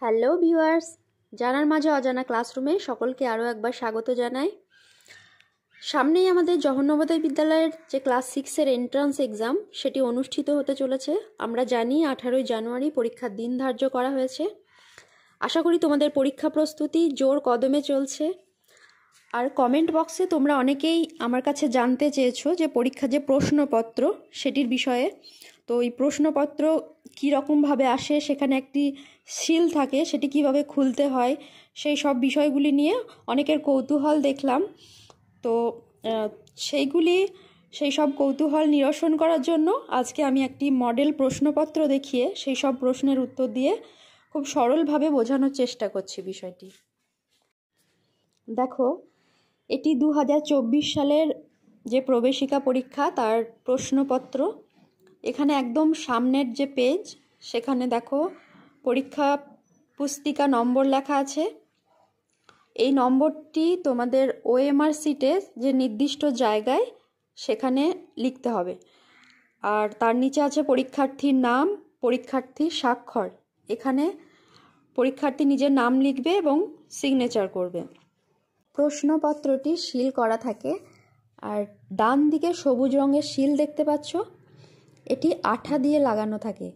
Hello viewers, জানার মাঝে অজানা ক্লাসরুমে সকলকে আরও একবার স্বাগত জানাই। সামনেই আমাদের জওহর নবোদয় বিদ্যালয়ের যে ক্লাস 6-এর এন্ট্রান্স এক্সাম সেটি অনুষ্ঠিত হতে চলেছে। আমরা জানি 18ই জানুয়ারি পরীক্ষার দিন ধার্য করা হয়েছে। আশা করি তোমাদের পরীক্ষা প্রস্তুতি জোর কদমে চলছে। আর কমেন্ট বক্সে তোমরা অনেকেই আমার কাছে জানতে চেয়েছো যে পরীক্ষার যে প্রশ্নপত্র সেটির বিষয়ে। তো এই প্রশ্নপত্র কী রকমভাবে আসে, সেখানে একটি সিল থাকে, সেটি কিভাবে খুলতে হয়, সেই সব বিষয়গুলি নিয়ে অনেকের কৌতূহল দেখলাম। তো সেই সব কৌতূহল নিরসন করার জন্য আজকে আমি একটি মডেল প্রশ্নপত্র দেখিয়ে সেই সব প্রশ্নের উত্তর দিয়ে খুব সরলভাবে বোঝানোর চেষ্টা করছি বিষয়টি। দেখো, এটি 2024 সালের যে প্রবেশিকা পরীক্ষা তার প্রশ্নপত্র। এখানে একদম সামনের যে পেজ সেখানে দেখো পরীক্ষা পুস্তিকা নম্বর লেখা আছে। এই নম্বরটি তোমাদের ওএমআর শিটে যে নির্দিষ্ট জায়গায় সেখানে লিখতে হবে। আর তার নিচে আছে পরীক্ষার্থীর নাম, পরীক্ষার্থীর স্বাক্ষর। এখানে পরীক্ষার্থী নিজের নাম লিখবে এবং সিগনেচার করবে। প্রশ্নপত্রটি সিল করা থাকে। আর ডান দিকে সবুজ রঙের সিল দেখতে পাচ্ছ, এটি আঠা দিয়ে লাগানো থাকে।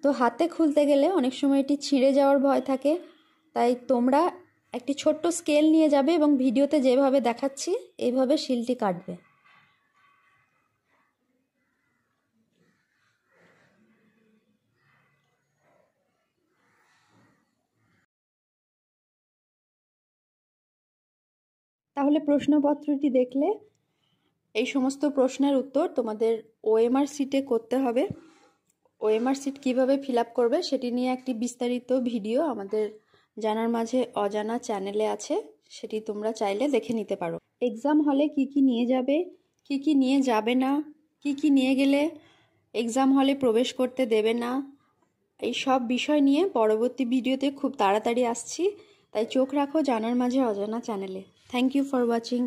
তো হাতে খুলতে গেলে অনেক সময় এটি ছিঁড়ে যাওয়ার ভয় থাকে, তাই তোমরা একটি ছোট্ট স্কেল নিয়ে যাবে এবং ভিডিওতে যেভাবে দেখাচ্ছি এইভাবে সিলটি কাটবে। তাহলে প্রশ্নপত্রটি দেখলে এই সমস্ত প্রশ্নের উত্তর তোমাদের ওএমআর শিটে করতে হবে। ওএমআর শিট কীভাবে ফিল আপ করবে সেটি নিয়ে একটি বিস্তারিত ভিডিও আমাদের জানার মাঝে অজানা চ্যানেলে আছে, সেটি তোমরা চাইলে দেখে নিতে পারো। এক্সাম হলে কি কি নিয়ে যাবে, কি কি নিয়ে যাবে না, কি কি নিয়ে গেলে এক্সাম হলে প্রবেশ করতে দেবে না, এই সব বিষয় নিয়ে পরবর্তী ভিডিওতে খুব তাড়াতাড়ি আসছি। তাই চোখ রাখো জানার মাঝে অজানা চ্যানেলে। Thank you for watching.